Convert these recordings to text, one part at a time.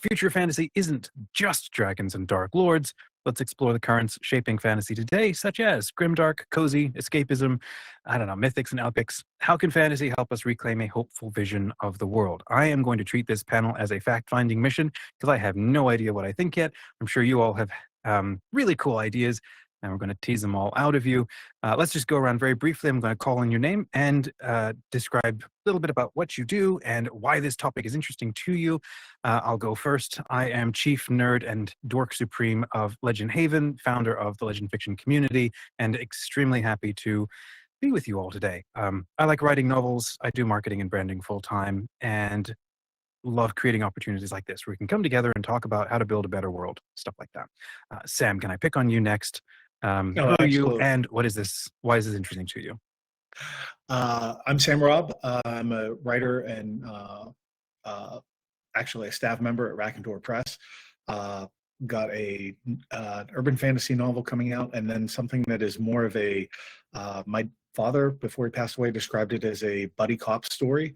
Future fantasy isn't just dragons and dark lords. Let's explore the currents shaping fantasy today, such as grimdark, cozy, escapism, mythics and epics. How can fantasy help us reclaim a hopeful vision of the world? I am going to treat this panel as a fact-finding mission because I have no idea what I think yet. I'm sure you all have really cool ideas, and we're going to tease them all out of you. Let's just go around very briefly. I'm going to call in your name and describe a little bit about what you do and why this topic is interesting to you. I'll go first. I am Chief Nerd and Dork Supreme of Legend Haven, founder of the LegendFiction community, and extremely happy to be with you all today. I like writing novels. I do marketing and branding full-time, and love creating opportunities like this where we can come together and talk about how to build a better world, stuff like that. Sam, can I pick on you next? Who are you, and what is this? Why is this interesting to you? I'm Sam Robb. I'm a writer and actually a staff member at Raconteur Press. Got a urban fantasy novel coming out, and then something that is more of a my father, before he passed away, described it as a buddy cop story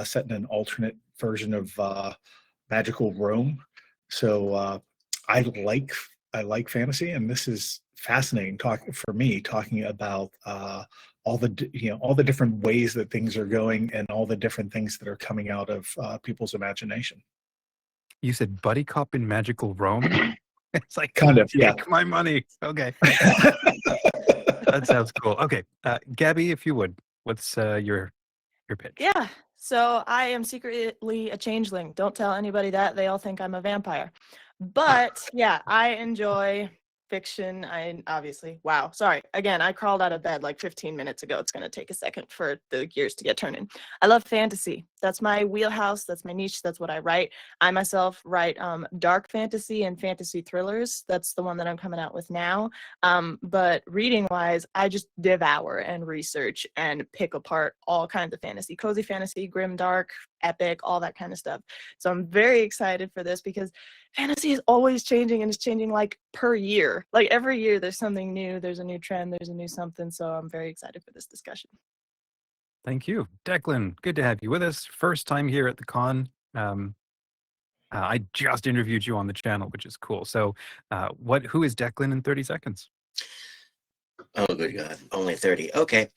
set in an alternate version of magical Rome. So I like fantasy, and this is fascinating talking about all the different ways that things are going and all the different things that are coming out of people's imagination. You said buddy cop in magical Rome? It's like, kind of, yeah. Take my money. Okay. That sounds cool. Okay. Gabby, if you would, what's your pitch? Yeah. So I am secretly a changeling. Don't tell anybody that. They all think I'm a vampire. But yeah, I enjoy fiction. Wow. Sorry. Again, I crawled out of bed like 15 minutes ago. It's going to take a second for the gears to get turning. I love fantasy. That's my wheelhouse. That's my niche. That's what I write. I myself write dark fantasy and fantasy thrillers. That's the one that I'm coming out with now. But reading wise, I just devour and research and pick apart all kinds of fantasy, cozy fantasy, grim, dark, epic, all that kind of stuff. So I'm very excited for this because fantasy is always changing, and it's changing like per year. Like every year there's something new, there's a new trend, there's a new something. So I'm very excited for this discussion. Thank you. Declan, good to have you with us. First time here at the con. I just interviewed you on the channel, which is cool. So who is Declan in 30 seconds? Oh, good God. Only 30. Okay.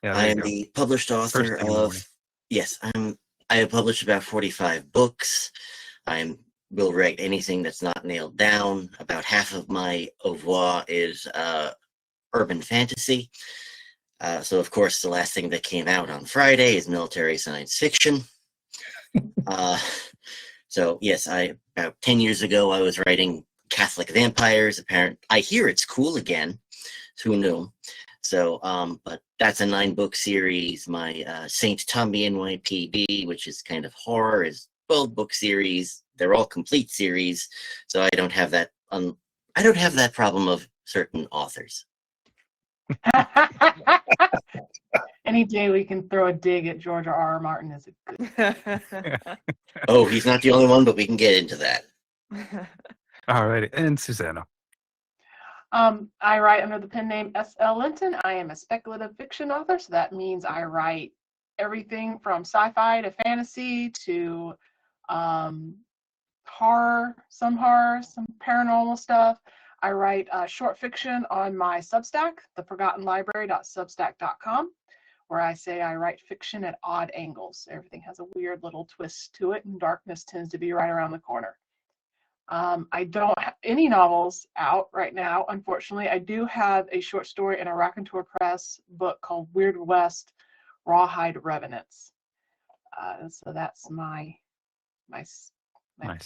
Yeah, I am the published author of... Yes, I have published about 45 books. I will write anything that's not nailed down. About half of my oeuvre is urban fantasy. So, of course, the last thing that came out on Friday is military science fiction. So, yes, about 10 years ago, I was writing Catholic vampires. I hear it's cool again. Who knew? So, but that's a 9-book series. My Saint Tommy NYPD, which is kind of horror, is 12-book series. They're all complete series. So I don't have that. I don't have that problem of certain authors. Any day we can throw a dig at George R.R. Martin is a good. Oh, he's not the only one, but we can get into that. All right, and Susanna. I write under the pen name S.L. Linten. I am a speculative fiction author, so that means I write everything from sci-fi to fantasy to horror, some paranormal stuff. I write short fiction on my Substack, theforgottenlibrary.substack.com, where I say I write fiction at odd angles. Everything has a weird little twist to it, and darkness tends to be right around the corner. I don't have any novels out right now, unfortunately. I do have a short story in a Raconteur Press book called Weird West Rawhide Revenants. So that's my Nice.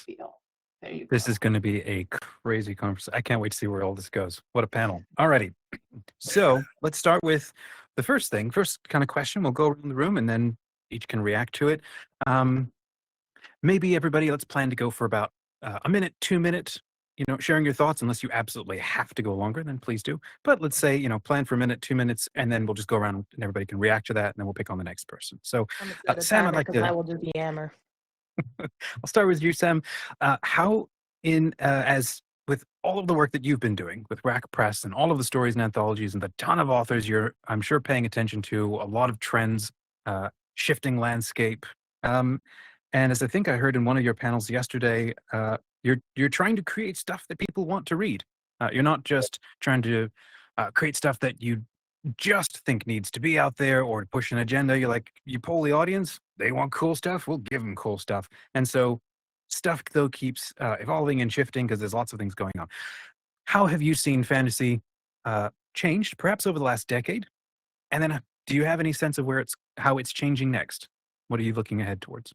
feel. There you go. This is going to be a crazy conversation. I can't wait to see where all this goes. What a panel. Alrighty. So let's start with the first kind of question. We'll go around the room and then each can react to it. Maybe everybody, let's plan to go for about a minute, 2 minutes, sharing your thoughts. Unless you absolutely have to go longer, then please do. But let's say, plan for a minute, 2 minutes, and then we'll just go around and everybody can react to that, and then we'll pick on the next person. So Sam, I'd like to... I will do the hammer. I'll start with you, Sam. How as with all of the work that you've been doing with Rack Press and all of the stories and anthologies and the ton of authors you're, I'm sure, paying attention to, a lot of trends, shifting landscape. And as I think I heard in one of your panels yesterday, you're trying to create stuff that people want to read. You're not just trying to create stuff that you just think needs to be out there or push an agenda. You're like, you poll the audience, they want cool stuff, we'll give them cool stuff. And so stuff, though, keeps evolving and shifting because there's lots of things going on. How have you seen fantasy changed, perhaps over the last decade? And then do you have any sense of how it's changing next? What are you looking ahead towards?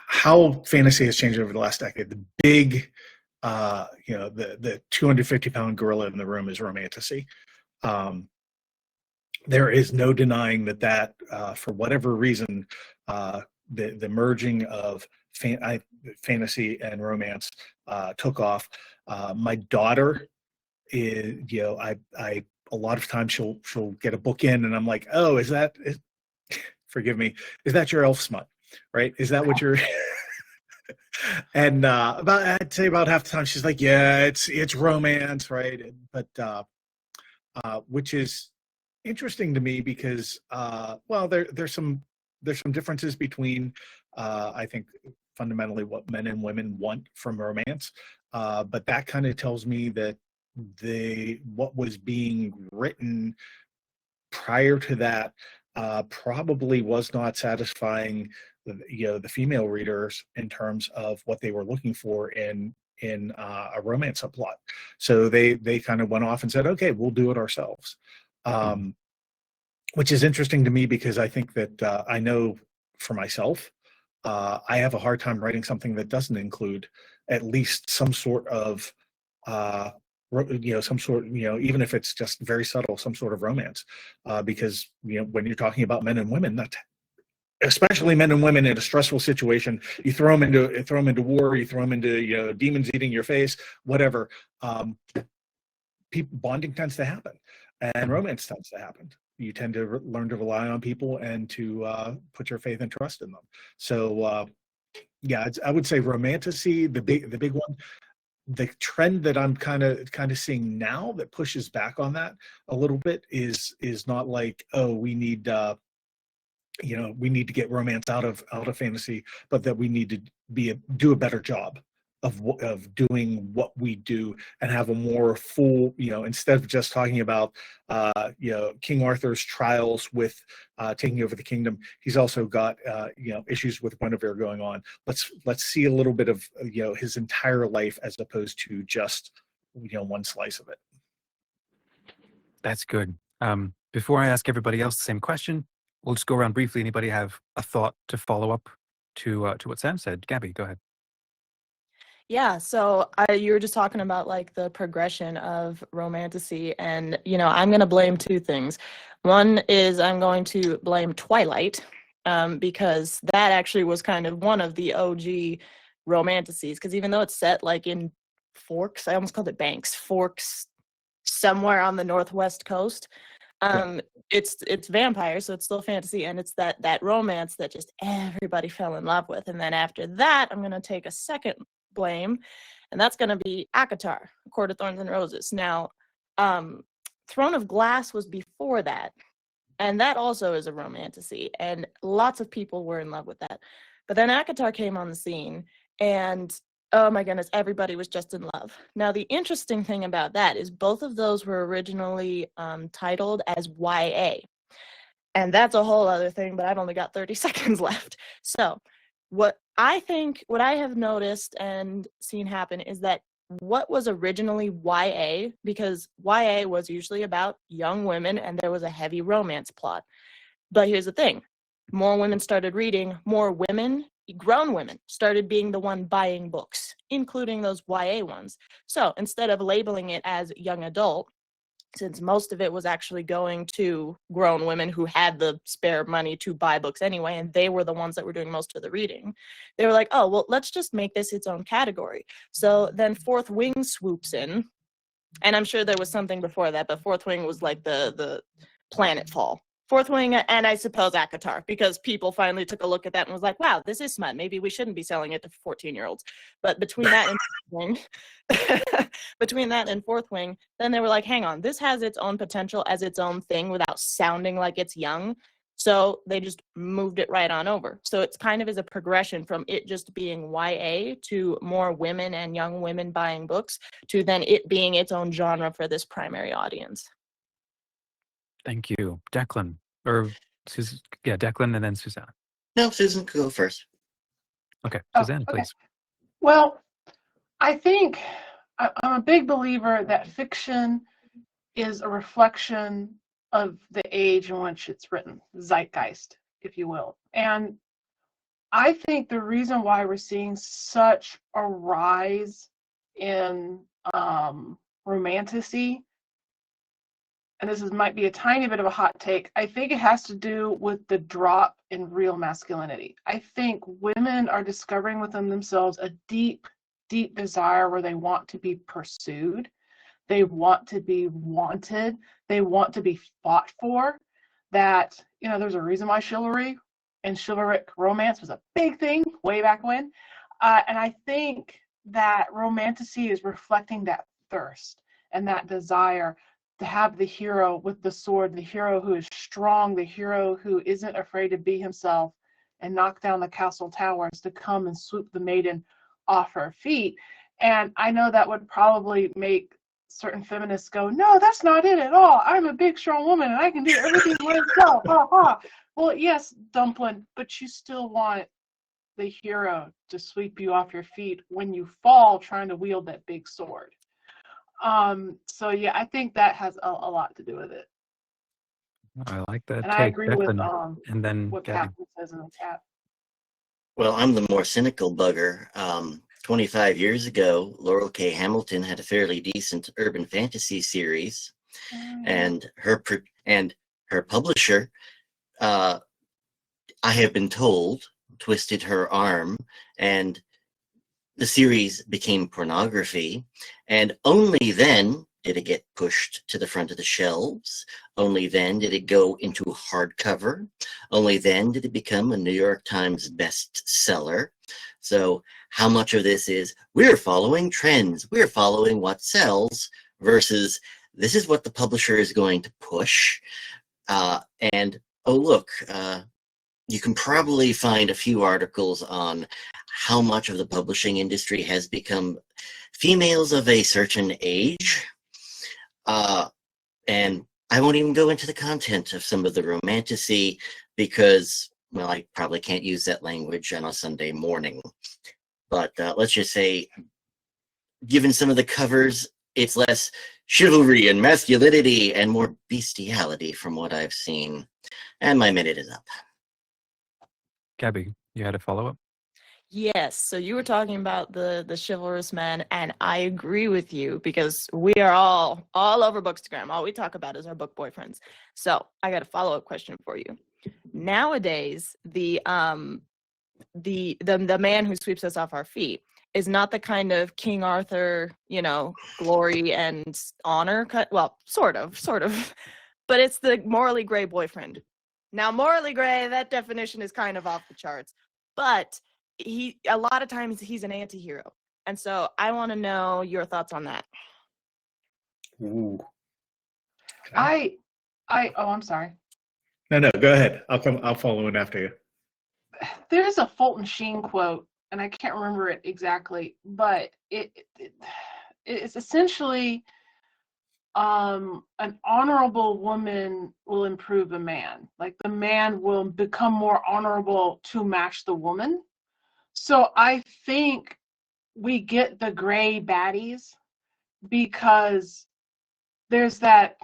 How fantasy has changed over the last decade. The big, the 250-pound gorilla in the room is Romantasy. There is no denying that for whatever reason, the merging of fantasy and romance took off. My daughter is, I a lot of times she'll get a book in, and I'm like, oh, forgive me, is that your elf smut? Right? Is that what you're? And I'd say about half the time she's like, yeah, it's romance, right? But which is interesting to me because there's some differences between I think fundamentally what men and women want from romance, but that kind of tells me that what was being written prior to that probably was not satisfying the female readers in terms of what they were looking for in a romance subplot. So they kind of went off and said, okay, we'll do it ourselves, which is interesting to me because I think that I know for myself, I have a hard time writing something that doesn't include at least some sort of even if it's just very subtle, some sort of romance, because when you're talking about men and women, especially men and women in a stressful situation, you throw them into war, you throw them into demons eating your face, whatever. Bonding tends to happen, and romance tends to happen. You tend to learn to rely on people and to put your faith and trust in them. So I would say Romantasy, the big one. The trend that I'm kind of seeing now that pushes back on that a little bit is not like, oh, we need to get romance out of fantasy, but that we need to do a better job of doing what we do and have a more full, instead of just talking about King Arthur's trials with taking over the kingdom, he's also got issues with Guinevere going on. Let's see a little bit of his entire life as opposed to just one slice of it. That's good. Before I ask everybody else the same question, we'll just go around briefly. Anybody have a thought to follow up to what Sam said? Gabby, go ahead. Yeah, so you were just talking about like the progression of Romantasy, and I'm going to blame two things. One is I'm going to blame Twilight, because that actually was kind of one of the OG Romantasies, because even though it's set like in Forks, I almost called it Banks, Forks, somewhere on the northwest coast. It's vampires, so it's still fantasy, and it's that romance that just everybody fell in love with. And then after that, I'm going to take a second blame, and that's going to be ACOTAR, Court of Thorns and Roses. Now, Throne of Glass was before that, and that also is a romantasy, and lots of people were in love with that. But then ACOTAR came on the scene, and oh my goodness, everybody was just in love. Now, the interesting thing about that is both of those were originally titled as YA, and that's a whole other thing, but I've only got 30 seconds left. So what I have noticed and seen happen is that what was originally YA, because YA was usually about young women and there was a heavy romance plot. But here's the thing, more women started reading, more women, grown women, started being the one buying books, including those YA ones. So instead of labeling it as young adult, since most of it was actually going to grown women who had the spare money to buy books anyway, and they were the ones that were doing most of the reading, they were like, oh, well, let's just make this its own category. So then Fourth Wing swoops in, and I'm sure there was something before that, but Fourth Wing was like the Planetfall. Fourth Wing, and I suppose ACOTAR, because people finally took a look at that and was like, wow, this is smut. Maybe we shouldn't be selling it to 14-year-olds. But between that and Fourth Wing, then they were like, hang on, this has its own potential as its own thing without sounding like it's young. So they just moved it right on over. So it's kind of as a progression from it just being YA to more women and young women buying books to then it being its own genre for this primary audience. Thank you. Declan. Or, yeah, Declan and then Suzanne. No, Susan, go first. Okay, Oh, Suzanne, okay. please. Well, I think I'm a big believer that fiction is a reflection of the age in which it's written, zeitgeist, if you will. And I think the reason why we're seeing such a rise in romantasy, and might be a tiny bit of a hot take, I think it has to do with the drop in real masculinity. I think women are discovering within themselves a deep, deep desire where they want to be pursued. They want to be wanted. They want to be fought for. That, there's a reason why chivalry and chivalric romance was a big thing way back when. And I think that romantasy is reflecting that thirst and that desire to have the hero with the sword, the hero who is strong, the hero who isn't afraid to be himself and knock down the castle towers, to come and swoop the maiden off her feet. And I know that would probably make certain feminists go, no, that's not it at all. I'm a big, strong woman and I can do everything myself. Ha, ha. Well, yes, Dumpling, but you still want the hero to sweep you off your feet when you fall trying to wield that big sword. So yeah, I think that has a lot to do with it. I like that And I take. agree with Declan, and then what Gabby. Captain says in the chat. Well, I'm the more cynical bugger. 25 years ago, Laurel K. Hamilton had a fairly decent urban fantasy series, and her publisher, I have been told, twisted her arm, and the series became pornography, and only then did it get pushed to the front of the shelves. Only then did it go into hardcover. Only then did it become a New York Times bestseller. So how much of this is we're following trends, we're following what sells, versus this is what the publisher is going to push. And oh, look, you can probably find a few articles on how much of the publishing industry has become females of a certain age. And I won't even go into the content of some of the romantasy because, well, I probably can't use that language on a Sunday morning. But let's just say, given some of the covers, it's less chivalry and masculinity and more bestiality from what I've seen. And my minute is up. Gabby, you had a follow-up? Yes, so you were talking about the chivalrous men, and I agree with you because we are all over Bookstagram. All we talk about is our book boyfriends. So I got a follow-up question for you. Nowadays, the man who sweeps us off our feet is not the kind of King Arthur, glory and honor cut. Well, sort of, but it's the morally gray boyfriend. Now, morally gray, that definition is kind of off the charts, but a lot of times he's an anti-hero. And so I want to know your thoughts on that. Ooh. Okay. I'm sorry. No, go ahead. I'll follow in after you. There's a Fulton Sheen quote, and I can't remember it exactly, but it's essentially an honorable woman will improve a man. Like the man will become more honorable to match the woman. So I think we get the gray baddies because there's that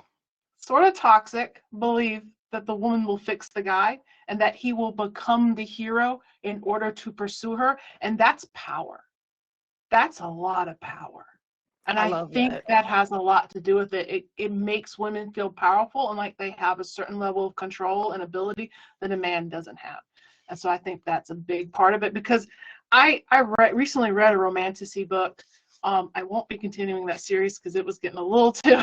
sort of toxic belief that the woman will fix the guy and that he will become the hero in order to pursue her. And that's power. That's a lot of power. And I think that has a lot to do with it. It makes women feel powerful and like they have a certain level of control and ability that a man doesn't have. And so I think that's a big part of it because I recently read a romantasy book. I won't be continuing that series because it was getting a little too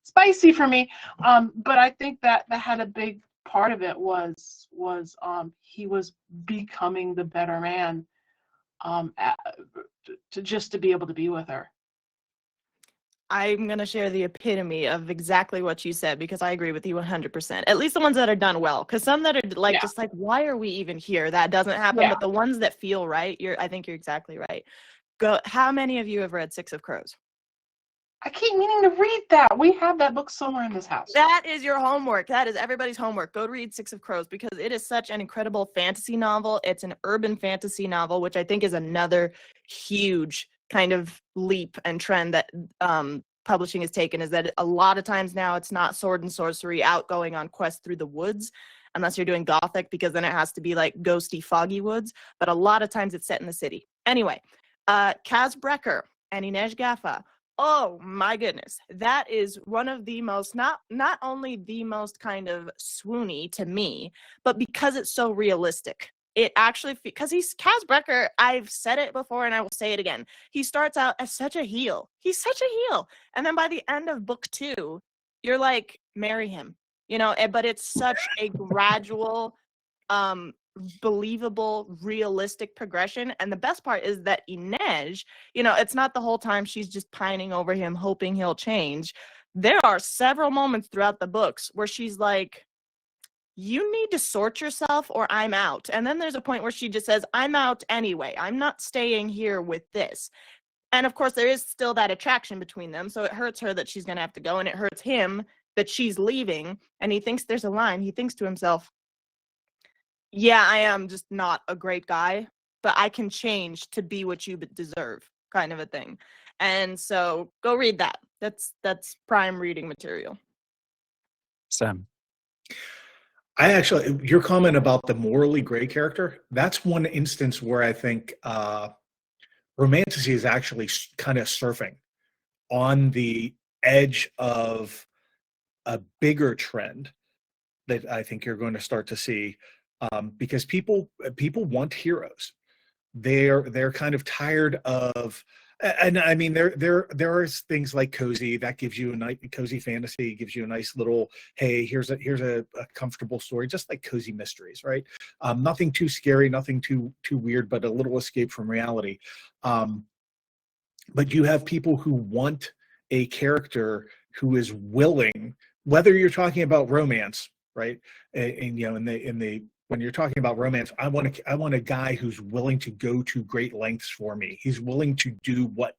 spicy for me. But I think that had a big part of it was he was becoming the better man to be able to be with her. I'm going to share the epitome of exactly what you said because I agree with you 100%. At least the ones that are done well. Because some that are like, Yeah. just like, why are we even here? That doesn't happen. Yeah. But the ones that feel right, I think you're exactly right. Go. How many of you have read Six of Crows? I keep meaning to read that. We have that book somewhere in this house. That is your homework. That is everybody's homework. Go read Six of Crows because it is such an incredible fantasy novel. It's an urban fantasy novel, which I think is another huge kind of leap and trend that publishing has taken, is that a lot of times now it's not sword and sorcery out going on quests through the woods, unless you're doing Gothic, because then it has to be like ghosty, foggy woods. But a lot of times it's set in the city. Anyway, Kaz Brecker and Inej Gaffa. Oh my goodness. That is one of the most, not only the most kind of swoony to me, but because it's so realistic. It actually, because Kaz Brecker, I've said it before and I will say it again. He starts out as such a heel. He's such a heel. And then by the end of book 2, you're like, marry him, but it's such a gradual, believable, realistic progression. And the best part is that Inej, it's not the whole time she's just pining over him, hoping he'll change. There are several moments throughout the books where she's like, you need to sort yourself or I'm out. And then there's a point where she just says, I'm out anyway. I'm not staying here with this. And of course, there is still that attraction between them. So it hurts her that she's going to have to go, and it hurts him that she's leaving. And he thinks there's a line. He thinks to himself, yeah, I am just not a great guy, but I can change to be what you deserve, kind of a thing. And so go read that. That's prime reading material. Sam. Your comment about the morally gray character, that's one instance where I think Romantasy is actually kind of surfing on the edge of a bigger trend that I think you're going to start to see, because people want heroes. They're kind of tired of, and I mean there are things like cozy that gives you a nice cozy fantasy, gives you a nice little, hey, here's a comfortable story, just like cozy mysteries, right? Nothing too scary, nothing too weird, but a little escape from reality. But you have people who want a character who is willing, whether you're talking about romance, right? And when you're talking about romance, I want a guy who's willing to go to great lengths for me. He's willing to do what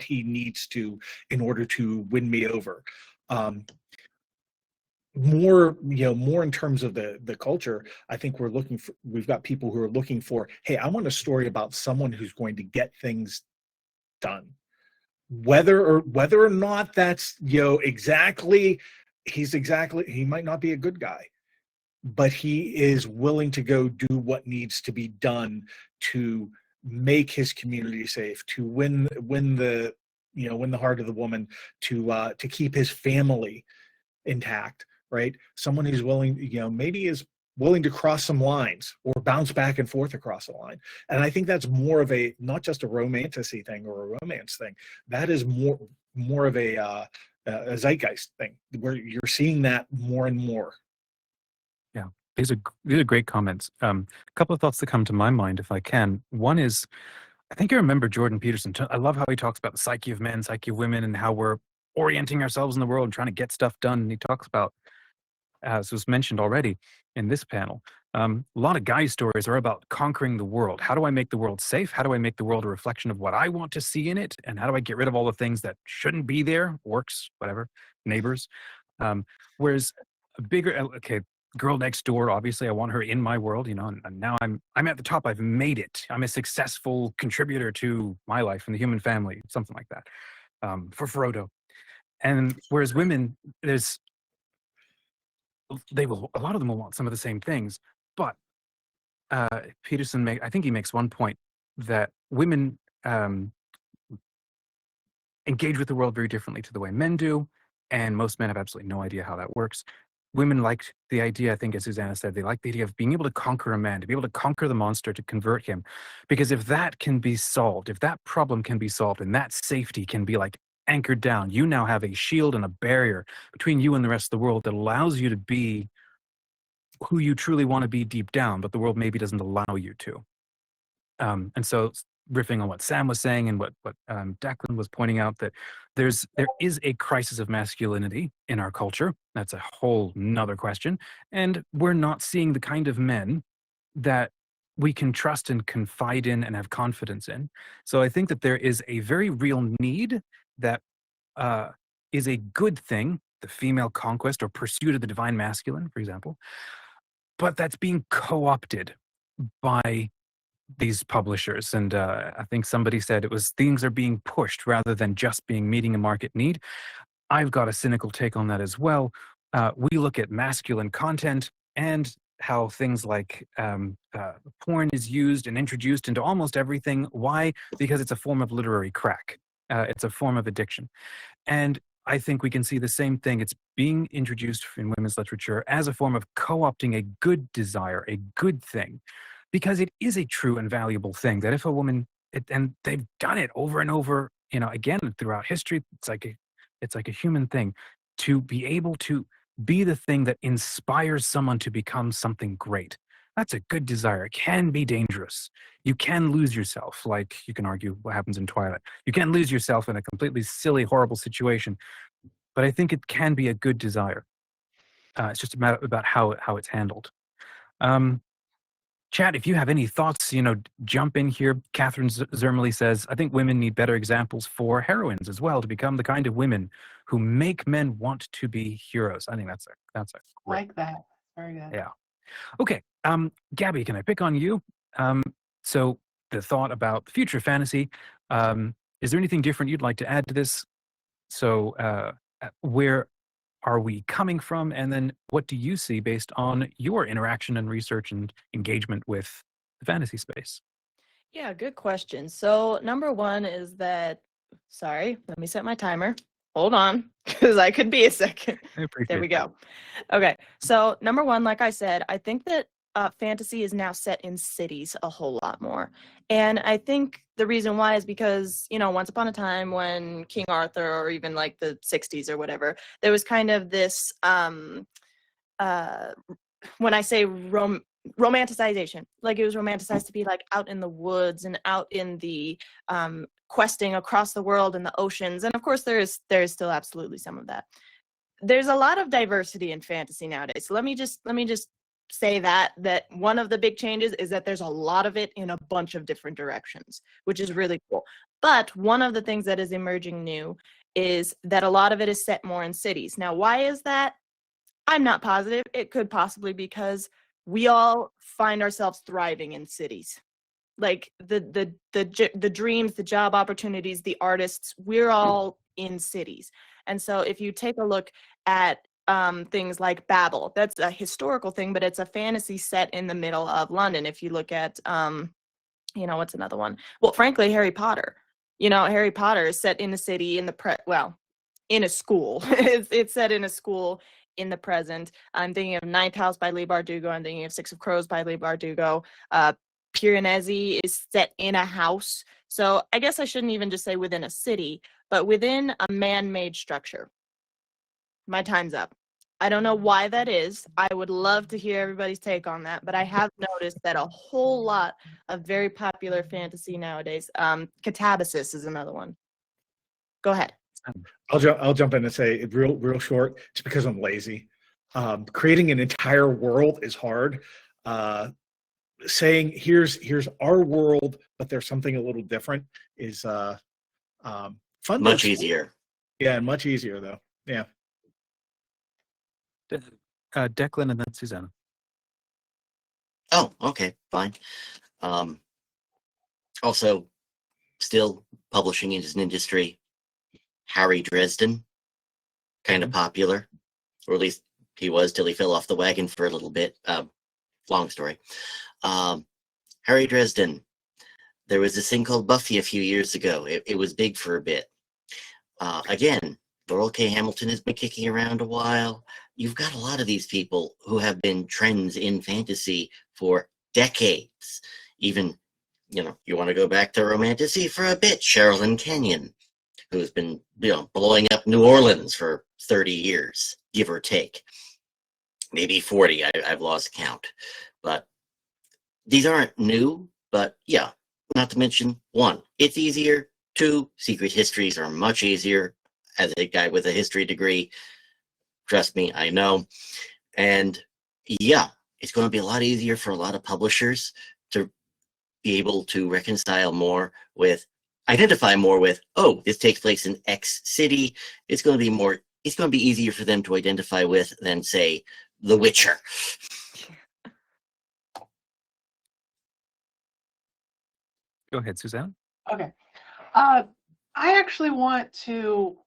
he needs to in order to win me over. More in terms of the culture, I think we've got people who are looking for, hey, I want a story about someone who's going to get things done. Whether or not that's he might not be a good guy, but he is willing to go do what needs to be done to make his community safe, to win the heart of the woman, to keep his family intact, right? Someone who's willing, maybe is willing to cross some lines or bounce back and forth across a line. And I think that's more of a, not just a romantasy thing or a romance thing. That is more of a zeitgeist thing where you're seeing that more and more. Yeah, these are great comments. A couple of thoughts that come to my mind, if I can. One is, I think you remember Jordan Peterson. I love how he talks about the psyche of men, psyche of women, and how we're orienting ourselves in the world and trying to get stuff done. And he talks about, as was mentioned already in this panel, a lot of guy stories are about conquering the world. How do I make the world safe? How do I make the world a reflection of what I want to see in it? And how do I get rid of all the things that shouldn't be there? Orcs, whatever, neighbors. Whereas a bigger, girl next door, obviously I want her in my world, and now I'm at the top. I've made it. I'm a successful contributor to my life and the human family, something like that, for Frodo. And whereas women, a lot of them will want some of the same things, but Peterson I think he makes one point that women engage with the world very differently to the way men do, and most men have absolutely no idea how that works. Women liked the idea, I think, as Susanna said, they like the idea of being able to conquer a man, to be able to conquer the monster, to convert him. Because if that can be solved, if that problem can be solved, and that safety can be like anchored down, you now have a shield and a barrier between you and the rest of the world that allows you to be who you truly want to be deep down, but the world maybe doesn't allow you to. And so riffing on what Sam was saying and what Declan was pointing out, that there is a crisis of masculinity in our culture. That's a whole nother question. And we're not seeing the kind of men that we can trust and confide in and have confidence in. So I think that there is a very real need that is a good thing, the female conquest or pursuit of the divine masculine, for example, but that's being co-opted by these publishers. And I think somebody said it was things are being pushed rather than just being meeting a market need. I've got a cynical take on that as well. We look at masculine content and how things like porn is used and introduced into almost everything. Why? Because it's a form of literary crack. It's a form of addiction. And I think we can see the same thing. It's being introduced in women's literature as a form of co-opting a good desire, a good thing, because it is a true and valuable thing that if a woman, and they've done it over and over, again, throughout history, it's like a human thing to be able to be the thing that inspires someone to become something great. That's a good desire. It can be dangerous. You can lose yourself, like you can argue what happens in Twilight. You can lose yourself in a completely silly, horrible situation. But I think it can be a good desire. It's just a matter about how it's handled. Chad, if you have any thoughts, jump in here. Catherine Zermely says, I think women need better examples for heroines as well to become the kind of women who make men want to be heroes. I think that's a great. Like that. Very good. Yeah. Okay. Gabby, can I pick on you? So the thought about the future of fantasy, is there anything different you'd like to add to this? So where are we coming from? And then what do you see based on your interaction and research and engagement with the fantasy space? Yeah, good question. So number one is that, sorry, let me set my timer. Hold on, because I could be a second. There we go. Okay, so number one, like I said, I think that fantasy is now set in cities a whole lot more. And I think the reason why is because, once upon a time when King Arthur, or even like the 60s or whatever, there was kind of this, when I say romanticization, like it was romanticized to be like out in the woods and out in the questing across the world and the oceans. And of course there is still absolutely some of that. There's a lot of diversity in fantasy nowadays. So let me just say that one of the big changes is that there's a lot of it in a bunch of different directions, which is really cool. But one of the things that is emerging new is that a lot of it is set more in cities. Now, why is that? I'm not positive. It could possibly because we all find ourselves thriving in cities. Like the dreams, the job opportunities, the artists, we're all in cities. And so if you take a look at things like Babel, that's a historical thing, but it's a fantasy set in the middle of London. If you look at, what's another one? Well, frankly, Harry Potter. Harry Potter is set in a city in in a school. It's set in a school in the present. I'm thinking of Ninth House by Leigh Bardugo. I'm thinking of Six of Crows by Leigh Bardugo. Piranesi is set in a house. So I guess I shouldn't even just say within a city, but within a man-made structure. My time's up. I don't know why that is. I would love to hear everybody's take on that, but I have noticed that a whole lot of very popular fantasy nowadays, Catabasis is another one. Go ahead. I'll jump in and say it real short. It's because I'm lazy. Creating an entire world is hard. Saying here's our world, but there's something a little different is fun. Much easier. Yeah, much easier though. Yeah. Declan and then Susanna. Oh, okay, fine. Also, still publishing is an industry. Harry Dresden, kind of popular, or at least he was till he fell off the wagon for a little bit. Long story. Harry Dresden, there was this thing called Buffy a few years ago. It was big for a bit. Again, Laurel K. Hamilton has been kicking around a while. You've got a lot of these people who have been trends in fantasy for decades. Even, you want to go back to Romantasy for a bit, Sherilyn Kenyon, who's been, blowing up New Orleans for 30 years, give or take. Maybe 40, I've lost count. But these aren't new, but yeah, not to mention, one, it's easier. Two, secret histories are much easier. As a guy with a history degree, trust me, I know. And yeah, it's going to be a lot easier for a lot of publishers to be able to reconcile more with, identify more with, oh, this takes place in X city. It's going to be easier for them to identify with than, say, The Witcher. Go ahead, Suzanne. Okay. I actually want to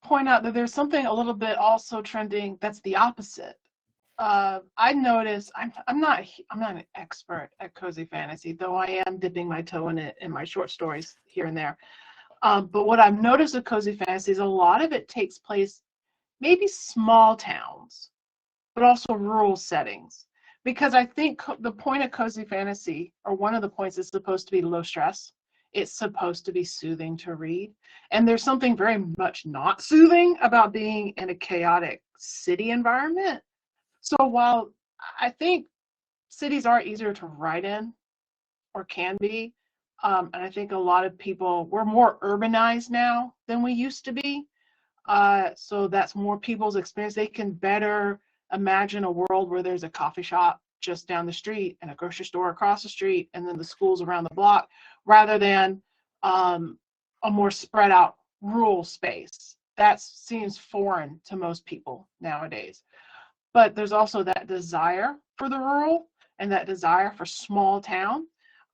point out that there's something a little bit also trending that's the opposite. I noticed I'm not an expert at cozy fantasy, though I am dipping my toe in it in my short stories here and there. But what I've noticed with cozy fantasy is a lot of it takes place maybe small towns, but also rural settings. Because I think the point of cozy fantasy, or one of the points, is supposed to be low stress. It's supposed to be soothing to read. And there's something very much not soothing about being in a chaotic city environment. So while I think cities are easier to write in, or can be, and I think a lot of people, we're more urbanized now than we used to be. So that's more people's experience. They can better imagine a world where there's a coffee shop just down the street and a grocery store across the street and then the schools around the block, rather than a more spread out rural space. That seems foreign to most people nowadays. But there's also that desire for the rural and that desire for small town.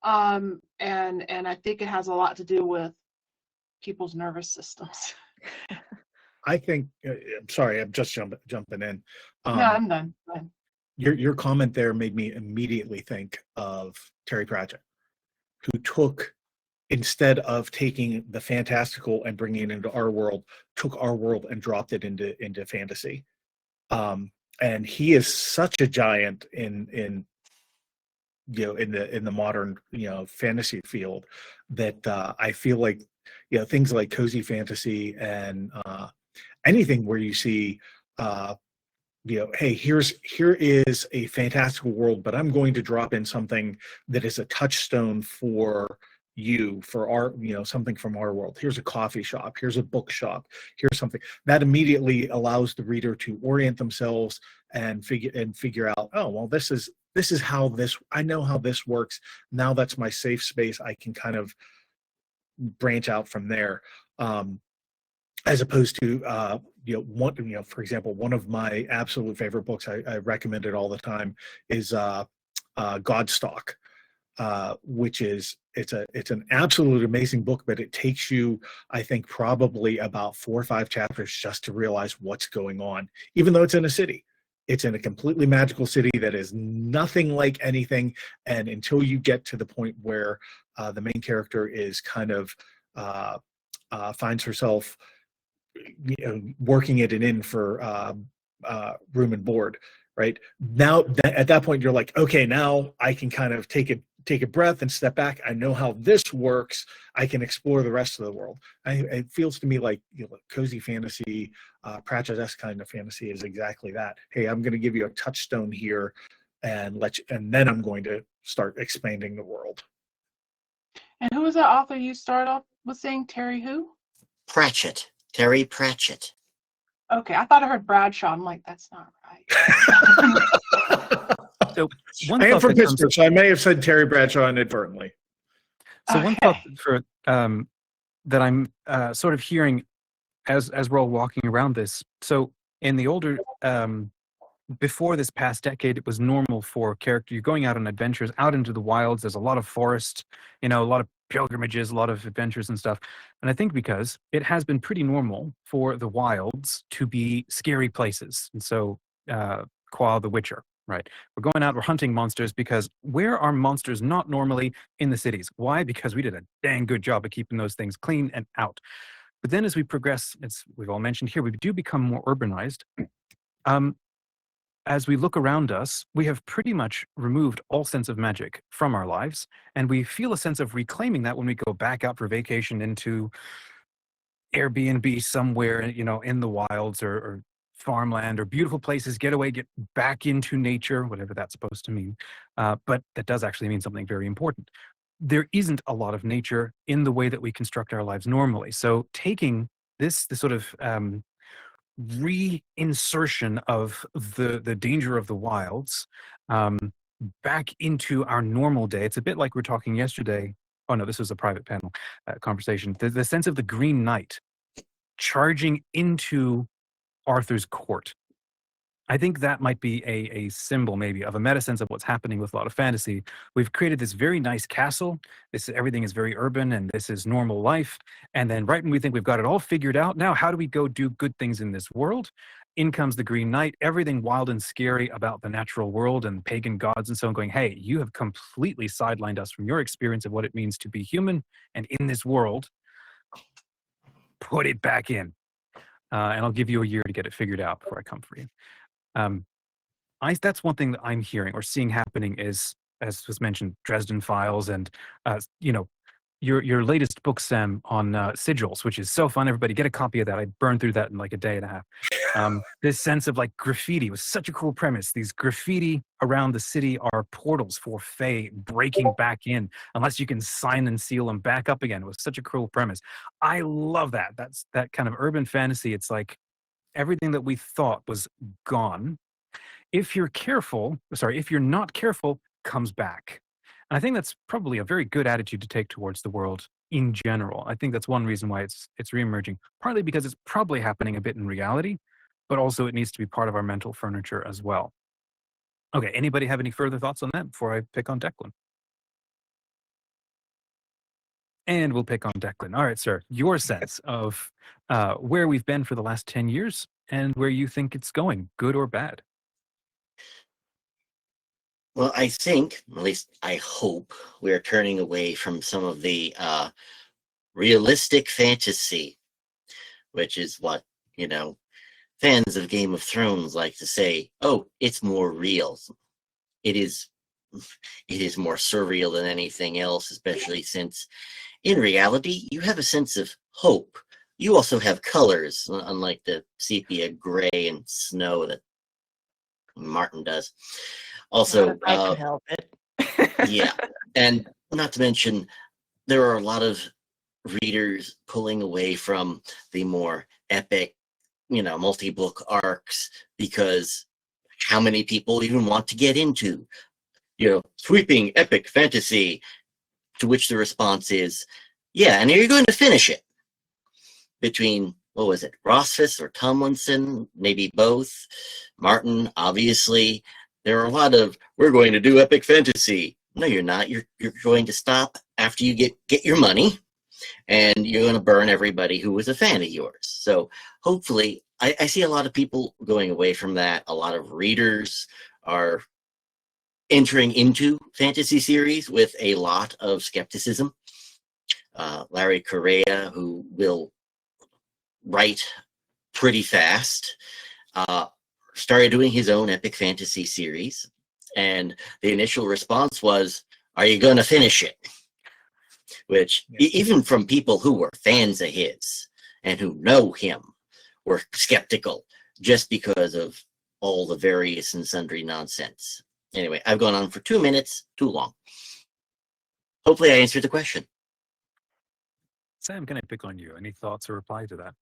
And I think it has a lot to do with people's nervous systems. I think, I'm sorry, I'm just jumping in. No, I'm done. Your comment there made me immediately think of Terry Pratchett, who took, instead of taking the fantastical and bringing it into our world, took our world and dropped it into fantasy. And he is such a giant in the modern fantasy field that I feel like things like cozy fantasy and anything where you see hey, here is a fantastical world, but I'm going to drop in something that is a touchstone for you, for our something from our world. Here's a coffee shop, here's a bookshop, here's something that immediately allows the reader to orient themselves and figure out, oh well, this is how this, I know how this works. Now that's my safe space. I can kind of branch out from there. As opposed to for example, one of my absolute favorite books I recommend it all the time is Godstock, which is it's an absolute amazing book, but it takes you, I think, probably about 4 or 5 chapters just to realize what's going on, even though it's in a city. It's in a completely magical city that is nothing like anything, and until you get to the point where the main character is kind of finds herself working at an inn for room and board, right? Now at that point you're like, okay, now I can kind of take a breath and step back. I know how this works. I can explore the rest of the world. It feels to me like cozy fantasy, Pratchett-esque kind of fantasy is exactly that. Hey, I'm going to give you a touchstone here and then I'm going to start expanding the world. And who was that author you start off with saying? Terry who? Pratchett. Terry Pratchett. Okay, I thought I heard Bradshaw. I'm like, that's not right. So I am from Pittsburgh, so I may have said Terry Bradshaw inadvertently. So one thought for that I'm sort of hearing as we're all walking around this. So in the older before this past decade, it was normal for you're going out on adventures out into the wilds. There's a lot of forest, a lot of pilgrimages, a lot of adventures and stuff. And I think because it has been pretty normal for the wilds to be scary places. And so Qua the Witcher, right? We're going out, we're hunting monsters, because where are monsters not normally? In the cities. Why? Because we did a dang good job of keeping those things clean and out. But then as we progress, as we've all mentioned here, we do become more urbanized. As we look around us, we have pretty much removed all sense of magic from our lives, and we feel a sense of reclaiming that when we go back out for vacation into Airbnb somewhere, in the wilds, or farmland or beautiful places, get away, get back into nature, whatever that's supposed to mean. But that does actually mean something very important. There isn't a lot of nature in the way that we construct our lives normally. So taking this sort of reinsertion of the danger of the wilds back into our normal day. It's a bit like we were talking yesterday. Oh no, this was a private panel conversation. The sense of the Green Knight charging into Arthur's court. I think that might be a symbol maybe of a meta sense of what's happening with a lot of fantasy. We've created this very nice castle. Everything is very urban and this is normal life. And then right when we think we've got it all figured out, now how do we go do good things in this world? In comes the Green Knight, everything wild and scary about the natural world and pagan gods and so on, going, hey, you have completely sidelined us from your experience of what it means to be human and in this world. Put it back in. And I'll give you a year to get it figured out before I come for you. That's one thing that I'm hearing or seeing happening is, as was mentioned, Dresden Files and, your latest book, Sam, on sigils, which is so fun. Everybody get a copy of that. I burned through that in like a day and a half. This sense of like graffiti was such a cool premise. These graffiti around the city are portals for Fae breaking back in unless you can sign and seal them back up again. It was such a cool premise. I love that. That's that kind of urban fantasy. It's like everything that we thought was gone. If you're not careful, comes back. And I think that's probably a very good attitude to take towards the world in general. I think that's one reason why it's reemerging, partly because it's probably happening a bit in reality, but also it needs to be part of our mental furniture as well. Okay, anybody have any further thoughts on that before I pick on Declan? And we'll pick on Declan. All right, sir, your sense of where we've been for the last 10 years and where you think it's going, good or bad. Well, I think, at least I hope, we're turning away from some of the realistic fantasy, which is what, fans of Game of Thrones like to say, oh, it's more real. It is more surreal than anything else, especially since in reality, you have a sense of hope. You also have colors, unlike the sepia gray and snow that Martin does. Also, I can help it. yeah, and not to mention, there are a lot of readers pulling away from the more epic, multi-book arcs because how many people even want to get into, sweeping epic fantasy? To which the response is, yeah, and you're going to finish it. Between, what was it, Rothfuss or Tomlinson, maybe both, Martin, obviously. There are a lot of, we're going to do epic fantasy. No, you're not. You're going to stop after you get your money, and you're going to burn everybody who was a fan of yours. So hopefully, I see a lot of people going away from that. A lot of readers are entering into fantasy series with a lot of skepticism. Larry Correa, who will write pretty fast, started doing his own epic fantasy series, and the initial response was, are you going to finish it? Which, even from people who were fans of his and who know him, were skeptical just because of all the various and sundry nonsense. Anyway, I've gone on for 2 minutes, too long. Hopefully I answered the question. Sam, can I pick on you? Any thoughts or reply to that?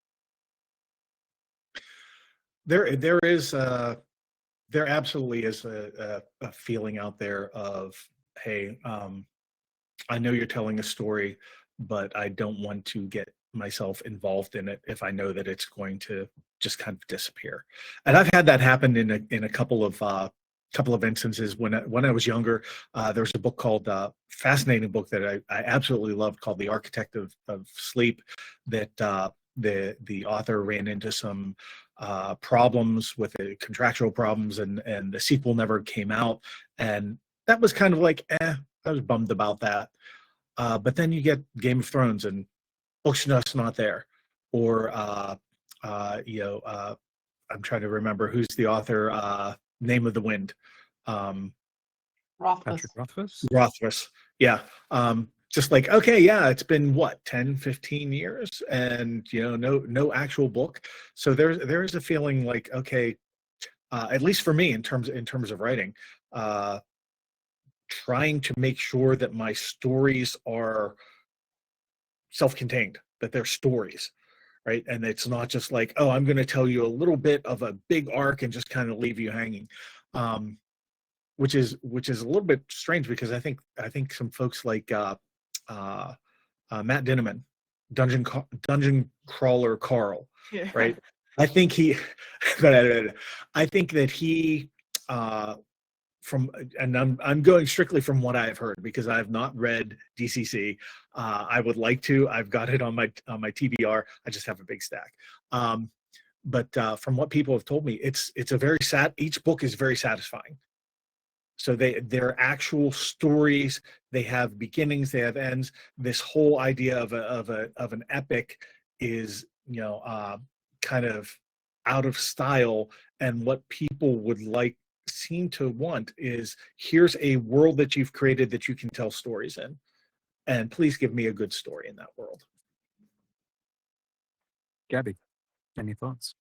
There absolutely is a feeling out there of, hey, I know you're telling a story, but I don't want to get myself involved in it if I know that it's going to just kind of disappear. And I've had that happen in a couple of instances. When I was younger, there was a book called fascinating book that I absolutely loved called The Architect of Sleep, that the author ran into some problems with contractual problems, and the sequel never came out, and that was kind of like, I was bummed about that. But then you get Game of Thrones and books just not there, or I'm trying to remember who's the author. Name of the Wind. Rothfuss. Patrick Rothfuss? Rothfuss. Yeah. just like, okay, yeah, it's been what, 10, 15 years, and no actual book. So there's a feeling like, okay, at least for me, in terms of writing, trying to make sure that my stories are self-contained, that they're stories, right? And it's not just like, oh, I'm going to tell you a little bit of a big arc and just kind of leave you hanging, which is a little bit strange, because I think some folks like Matt Dinneman, Dungeon Crawler Carl, Yeah. right? I think he, but I think that he, and I'm going strictly from what I've heard, because I've not read DCC. I would like to. I've got it on my TBR. I just have a big stack. But from what people have told me, it's a very sad. Each book is very satisfying. So they're actual stories. They have beginnings. They have ends. This whole idea of an epic is kind of out of style, and what people would seem to want is, here's a world that you've created that you can tell stories in, and please give me a good story in that world. Gabby, any thoughts?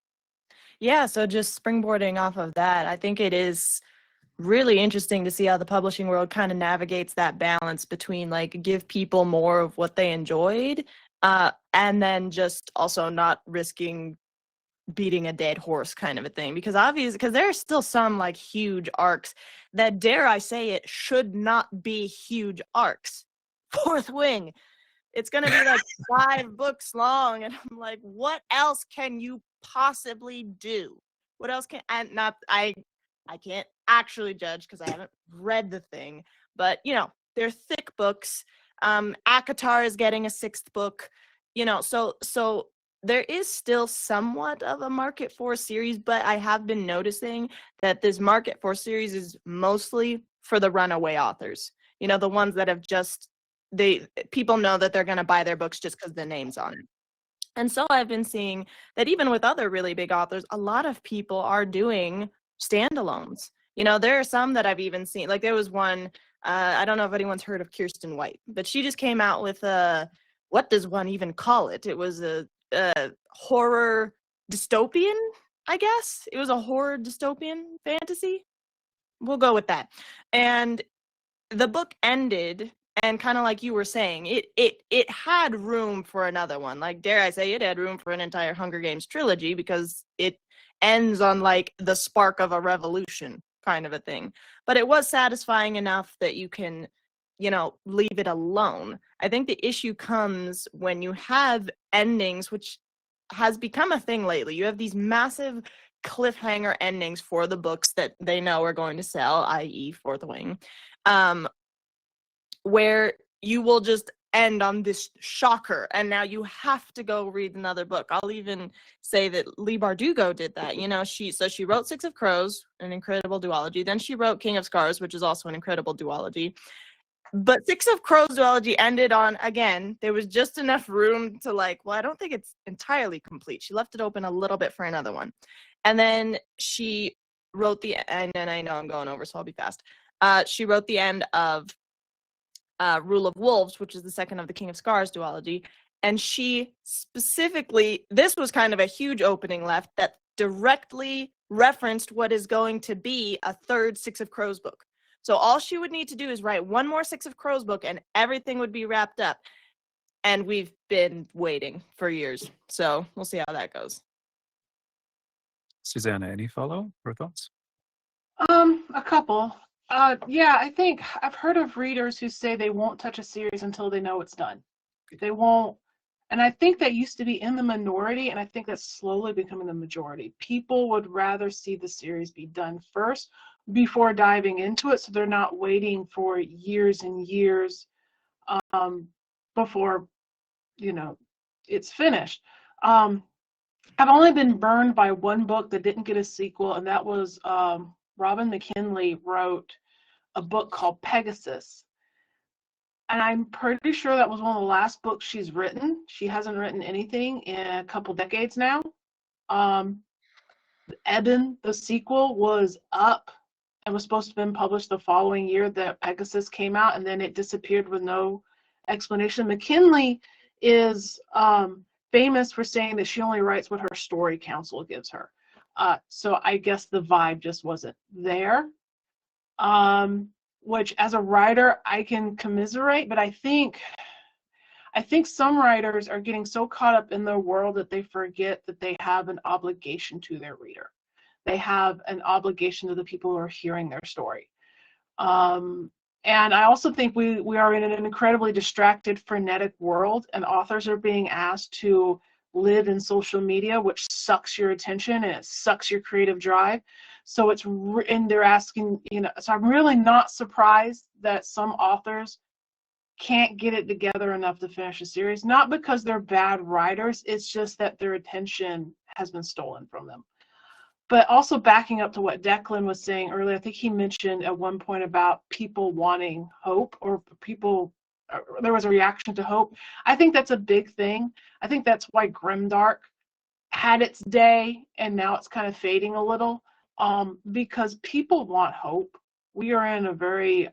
Yeah, so just springboarding off of that, I think it is really interesting to see how the publishing world kind of navigates that balance between like give people more of what they enjoyed, and then just also not risking beating a dead horse kind of a thing, because there are still some like huge arcs that, dare I say it, should not be huge arcs. Fourth Wing, it's gonna be like 5 books long, and I'm like, what else can you possibly do? What else can, and not I can't actually judge because I haven't read the thing, but they're thick books. ACOTAR is getting a 6th book, so there is still somewhat of a market for a series, but I have been noticing that this market for series is mostly for the runaway authors. The ones that have people know that they're going to buy their books just because the name's on it. And so I've been seeing that even with other really big authors, a lot of people are doing standalones. There are some that I've even seen, like there was one, I don't know if anyone's heard of Kirsten White, but she just came out with what does one even call it? It was a horror dystopian, I guess. It was a horror dystopian fantasy. We'll go with that. And the book ended, and kind of like you were saying, it had room for another one. Like, dare I say, it had room for an entire Hunger Games trilogy, because it ends on like the spark of a revolution kind of a thing. But it was satisfying enough that you can, leave it alone. I think the issue comes when you have endings, which has become a thing lately. You have these massive cliffhanger endings for the books that they know are going to sell, i.e. Fourth Wing, where you will just end on this shocker, and now you have to go read another book. I'll even say that Leigh Bardugo did that. She wrote Six of Crows, an incredible duology. Then she wrote King of Scars, which is also an incredible duology. But Six of Crows duology ended on, again, there was just enough room to I don't think it's entirely complete. She left it open a little bit for another one. And then she wrote and I know I'm going over, so I'll be fast. She wrote the end of Rule of Wolves, which is the second of the King of Scars duology. And she specifically, this was kind of a huge opening left that directly referenced what is going to be a third Six of Crows book. So all she would need to do is write one more Six of Crows book and everything would be wrapped up. And we've been waiting for years. So we'll see how that goes. Susanna, any follow or thoughts? A couple. Yeah, I think I've heard of readers who say they won't touch a series until they know it's done. They won't. And I think that used to be in the minority, and I think that's slowly becoming the majority. People would rather see the series be done first before diving into it, so they're not waiting for years and years before it's finished. I've only been burned by one book that didn't get a sequel, and that was Robin McKinley wrote a book called Pegasus, and I'm pretty sure that was one of the last books she's written. She hasn't written anything in a couple decades now. Eben, the sequel, was up and was supposed to have been published the following year that Pegasus came out, and then it disappeared with no explanation. McKinley is famous for saying that she only writes what her story council gives her. So I guess the vibe just wasn't there. Which as a writer, I can commiserate, but I think some writers are getting so caught up in their world that they forget that they have an obligation to their reader. They have an obligation to the people who are hearing their story. And I also think we are in an incredibly distracted, frenetic world, and authors are being asked to live in social media, which sucks your attention and it sucks your creative drive. So and they're asking, so I'm really not surprised that some authors can't get it together enough to finish a series, not because they're bad writers, it's just that their attention has been stolen from them. But also backing up to what Declan was saying earlier, I think he mentioned at one point about people wanting hope, or there was a reaction to hope. I think that's a big thing. I think that's why Grimdark had its day and now it's kind of fading a little, because people want hope. We are in a very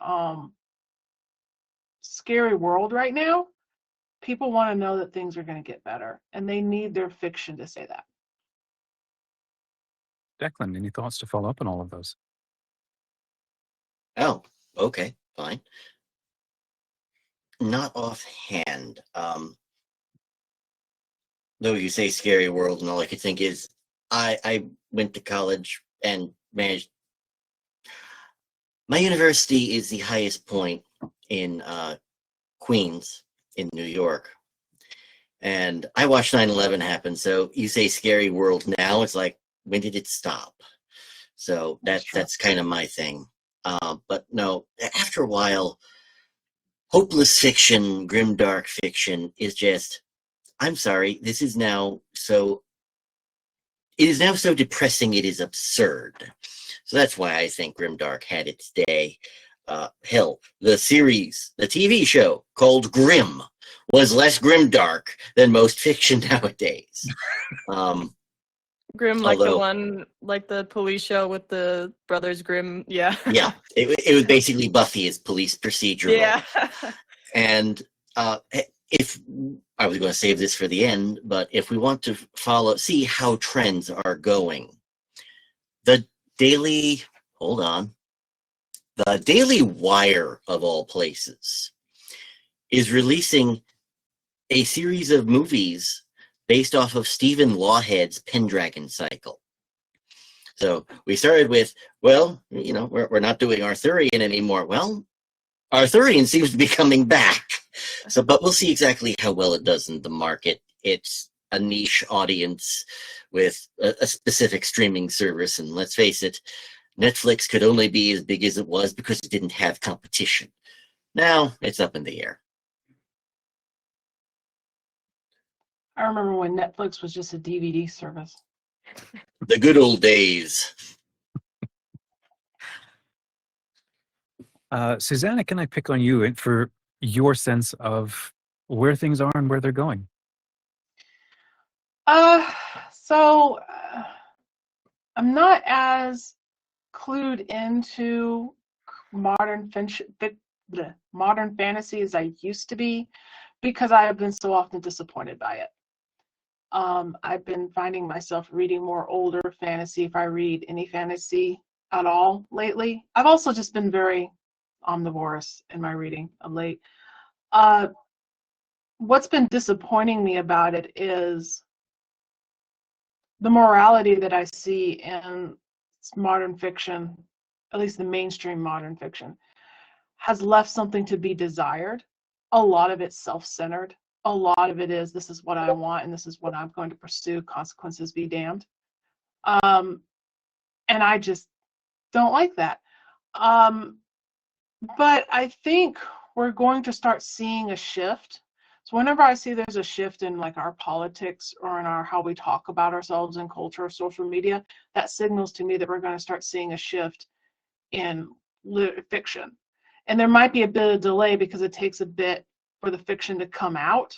scary world right now. People want to know that things are going to get better, and they need their fiction to say that. Declan, any thoughts to follow up on all of those? Oh, okay, fine. Not offhand. Though you say scary world, and all I could think is I went to college and managed. My university is the highest point in Queens in New York. And I watched 9/11 happen. So you say scary world now, it's like, when did it stop? So that's kind of my thing. But no, after a while, hopeless fiction, grimdark fiction is just, I'm sorry, it is now so depressing it is absurd. So that's why I think Grimdark had its day. Hell, the series, the TV show called Grimm was less grimdark than most fiction nowadays. Grimm, like the one, like the police show with the brothers Grimm. Yeah. Yeah, it was basically Buffy as police procedural. Yeah. And if I was going to save this for the end, but if we want to see how trends are going, the Daily Wire of all places is releasing a series of movies based off of Stephen Lawhead's Pendragon cycle. So we started with, well, we're not doing Arthurian anymore. Well, Arthurian seems to be coming back. So, but we'll see exactly how well it does in the market. It's a niche audience with a specific streaming service. And let's face it, Netflix could only be as big as it was because it didn't have competition. Now it's up in the air. I remember when Netflix was just a DVD service. The good old days. Susanna, can I pick on you for your sense of where things are and where they're going? So I'm not as clued into modern fantasy as I used to be, because I have been so often disappointed by it. I've been finding myself reading more older fantasy, if I read any fantasy at all lately. I've also just been very omnivorous in my reading of late. What's been disappointing me about it is the morality that I see in modern fiction, at least the mainstream modern fiction, has left something to be desired. A lot of it's self-centered. A lot of it is, this is what I want and this is what I'm going to pursue, consequences be damned. And I just don't like that. But I think we're going to start seeing a shift. So whenever I see there's a shift in like our politics or in our how we talk about ourselves in culture or social media, that signals to me that we're going to start seeing a shift in fiction. And there might be a bit of delay because it takes a bit for the fiction to come out.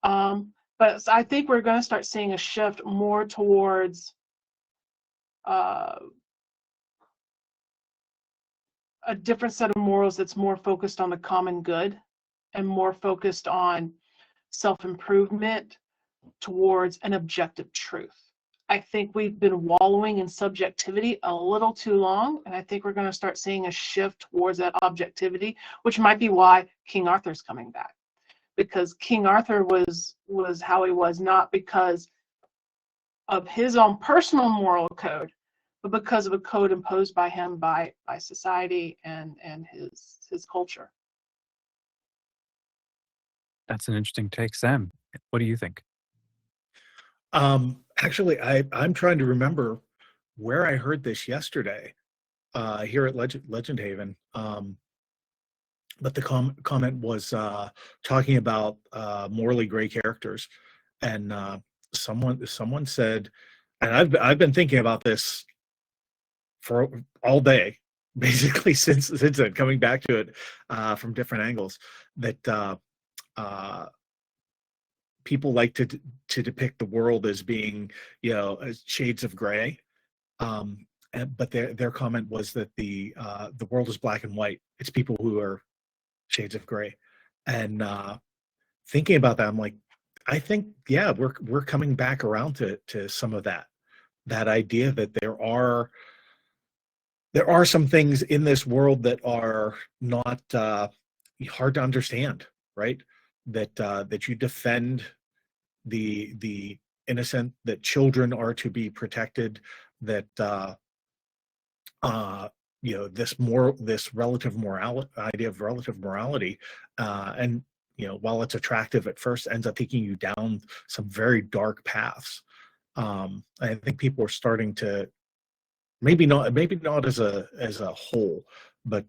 But I think we're going to start seeing a shift more towards a different set of morals that's more focused on the common good and more focused on self-improvement towards an objective truth. I think we've been wallowing in subjectivity a little too long, and I think we're going to start seeing a shift towards that objectivity, which might be why King Arthur's coming back. Because King Arthur was how he was, not because of his own personal moral code, but because of a code imposed by him by society and his culture. That's an interesting take, Sam. What do you think? Actually, I'm trying to remember where I heard this yesterday, here at Legend Haven. But the comment was talking about morally gray characters, and someone said, and I've been thinking about this for all day, basically since then, coming back to it from different angles, that people like to depict the world as being, as shades of gray. But their comment was that the world is black and white. It's people who are shades of gray. And thinking about that, I'm like, I think, yeah, we're coming back around to some of that idea that there are some things in this world that are not hard to understand, right? That you defend the innocent, that children are to be protected, that this relative morality, idea of relative morality, and while it's attractive at first, ends up taking you down some very dark paths. I think people are starting to, maybe not as a whole, but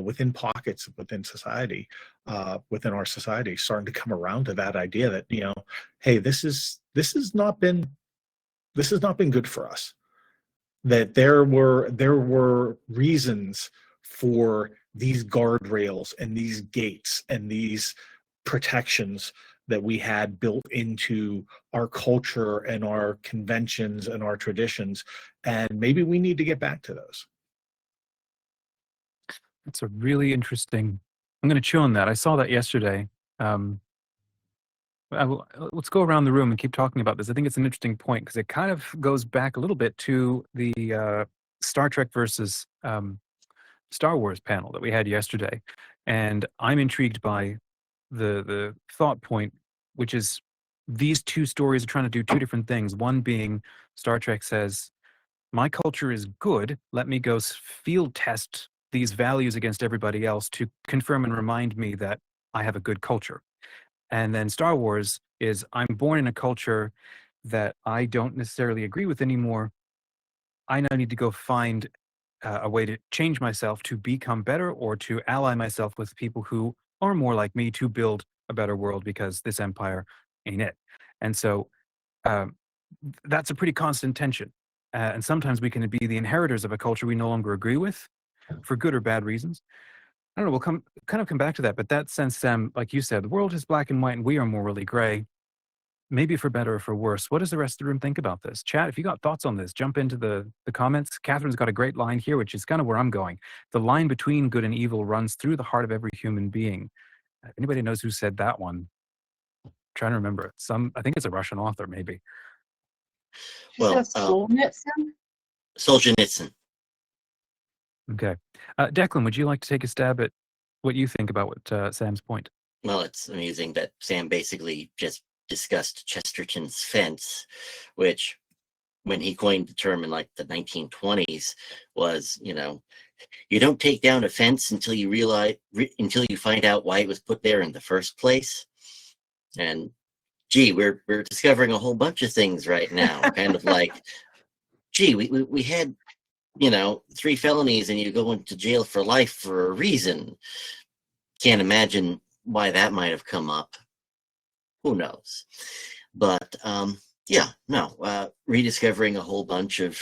within pockets within society, within our society, starting to come around to that idea that hey, this has not been good for us. That there were reasons for these guardrails and these gates and these protections that we had built into our culture and our conventions and our traditions, and maybe we need to get back to those. That's a really interesting. I'm going to chew on that. I saw that yesterday. Let's go around the room and keep talking about this. I think it's an interesting point because it kind of goes back a little bit to the Star Trek versus Star Wars panel that we had yesterday. And I'm intrigued by the thought point, which is these two stories are trying to do two different things. One being Star Trek says, my culture is good. Let me go field test these values against everybody else to confirm and remind me that I have a good culture. And then Star Wars is, I'm born in a culture that I don't necessarily agree with anymore. I now need to go find a way to change myself to become better or to ally myself with people who are more like me to build a better world because this empire ain't it. And so that's a pretty constant tension. And sometimes we can be the inheritors of a culture we no longer agree with for good or bad reasons. I don't know, we'll come back to that, but that sense, Sam, like you said, the world is black and white and we are morally gray, maybe for better or for worse. What does the rest of the room think about this? Chat, if you got thoughts on this, jump into the comments. Catherine's got a great line here, which is kind of where I'm going. The line between good and evil runs through the heart of every human being. If anybody knows who said that one, I'm trying to remember it. I think it's a Russian author, maybe. Well, Solzhenitsyn. Okay. Declan, would you like to take a stab at what you think about what Sam's point? Well, it's amusing that Sam basically just discussed Chesterton's fence, which, when he coined the term in like the 1920s, was, you don't take down a fence until you find out why it was put there in the first place. And gee, we're discovering a whole bunch of things right now. Kind of like, gee, we had 3 felonies and you go into jail for life for a reason. Can't imagine why that might have come up. Who knows? But rediscovering a whole bunch of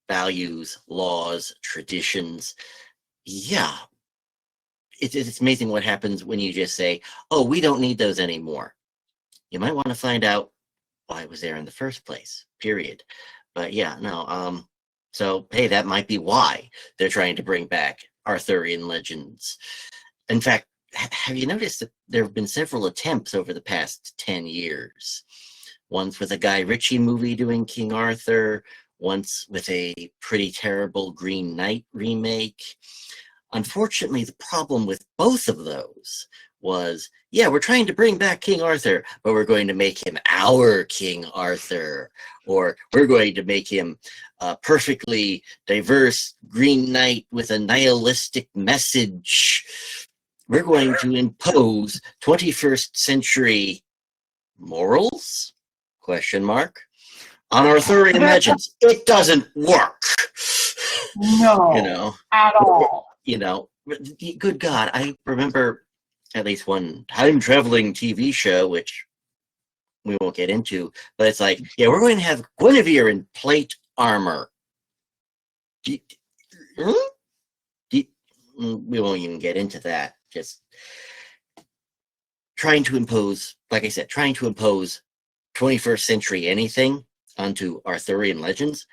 values, laws, traditions. Yeah. It's amazing what happens when you just say, oh, we don't need those anymore. You might want to find out why it was there in the first place, period. But so, hey, that might be why they're trying to bring back Arthurian legends. In fact, have you noticed that there have been several attempts over the past 10 years? Once with a Guy Ritchie movie doing King Arthur, once with a pretty terrible Green Knight remake. Unfortunately, the problem with both of those was, yeah, we're trying to bring back King Arthur, but we're going to make him our King Arthur, or we're going to make him a perfectly diverse Green Knight with a nihilistic message. We're going to impose 21st century morals? Question mark. On Arthurian legends. It doesn't work. No, You know, at all. you know, good God, I remember at least one time-traveling TV show, which we won't get into, but it's like, yeah, we're going to have Guinevere in plate armor. We won't even get into that. Just trying to impose, like I said, trying to impose 21st century anything onto Arthurian legends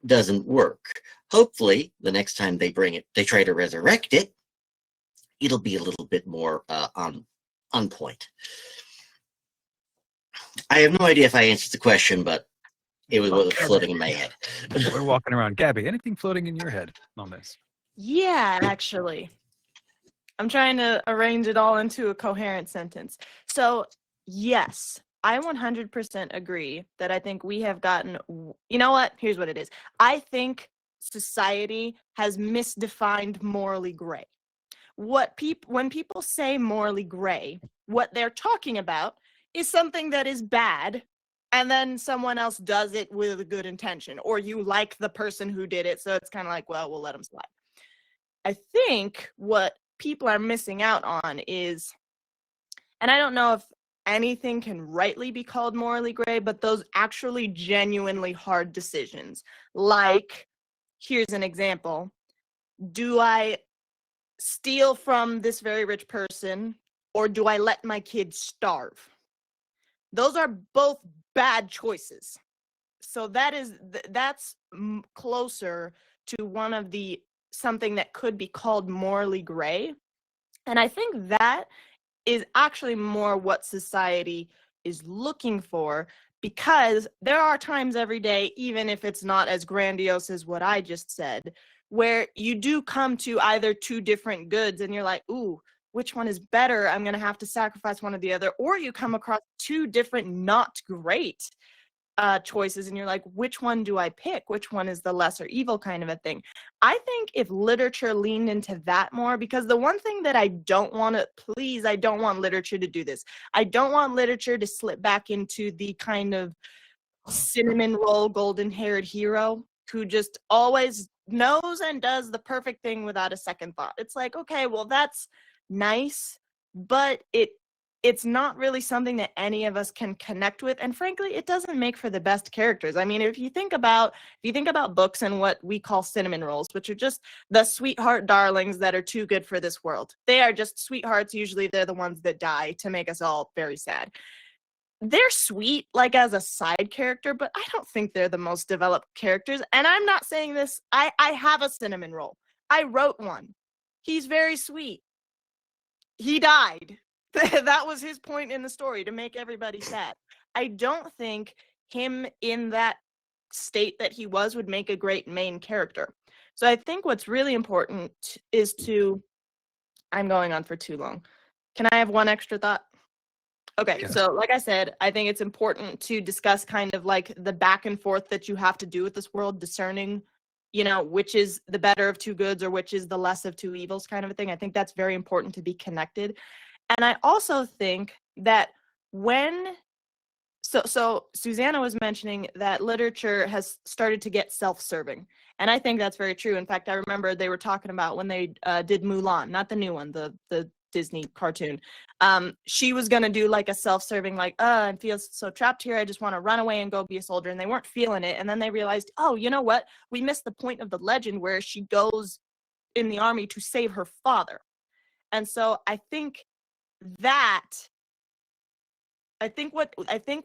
doesn't work. Hopefully, the next time they bring it, they try to resurrect it, it'll be a little bit more on point. I have no idea if I answered the question, but it was what was floating in my head. We're walking around. Gabby, anything floating in your head on this? Yeah, actually. I'm trying to arrange it all into a coherent sentence. So, yes, I 100% agree that I think we have gotten, you know what? Here's what it is. I think society has misdefined morally gray. When people say morally gray, what they're talking about is something that is bad, and then someone else does it with a good intention, or you like the person who did it, so it's kind of like, well, we'll let them slide. I think what people are missing out on is, and I don't know if anything can rightly be called morally gray, but those actually genuinely hard decisions. Like, here's an example. Do I steal from this very rich person, or do I let my kids starve? Those are both bad choices. So that's closer to one of the something that could be called morally gray. And I think that is actually more what society is looking for, because there are times every day, even if it's not as grandiose as what I just said, where you do come to either two different goods and you're like, ooh, which one is better? I'm going to have to sacrifice one or the other. Or you come across two different not great choices and you're like, which one do I pick? Which one is the lesser evil kind of a thing? I think if literature leaned into that more, because the one thing that I don't want literature to do this. I don't want literature to slip back into the kind of cinnamon roll golden haired hero who just always knows and does the perfect thing without a second thought. It's like, okay, well, that's nice, but it's not really something that any of us can connect with, and frankly, it doesn't make for the best characters. I mean, if you think about books and what we call cinnamon rolls, which are just the sweetheart darlings that are too good for this world. They are just sweethearts. Usually they're the ones that die to make us all very sad. They're sweet, like as a side character, but I don't think they're the most developed characters. And I'm not saying this. I have a cinnamon roll. I wrote one. He's very sweet. He died. That was his point in the story, to make everybody sad. I don't think him in that state that he was would make a great main character. So I think what's really important is I'm going on for too long. Can I have one extra thought? Okay, Yeah. So like I said, I think it's important to discuss kind of like the back and forth that you have to do with this world, discerning, which is the better of two goods or which is the less of two evils kind of a thing. I think that's very important to be connected. And I also think that so Susanna was mentioning that literature has started to get self-serving. And I think that's very true. In fact, I remember they were talking about when they did Mulan, not the new one, the Disney cartoon. She was going to do like a self-serving, like, I feel so trapped here. I just want to run away and go be a soldier. And they weren't feeling it. And then they realized, oh, you know what? We missed the point of the legend where she goes in the army to save her father. And so I think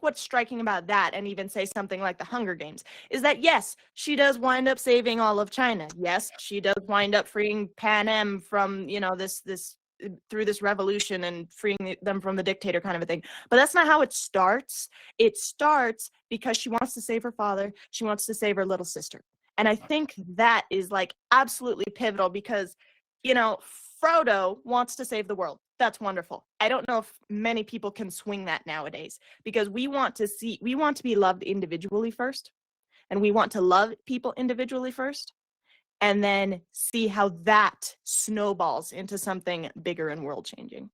what's striking about that, and even say something like the Hunger Games, is that yes, she does wind up saving all of China. Yes, she does wind up freeing Pan Am from, this through this revolution and freeing them from the dictator kind of a thing. But that's not how it starts. It starts because she wants to save her father. She wants to save her little sister. And I think that is like absolutely pivotal because, you know, Frodo wants to save the world. That's wonderful. I don't know if many people can swing that nowadays because we want to be loved individually first, and we want to love people individually first, and then see how that snowballs into something bigger and world changing.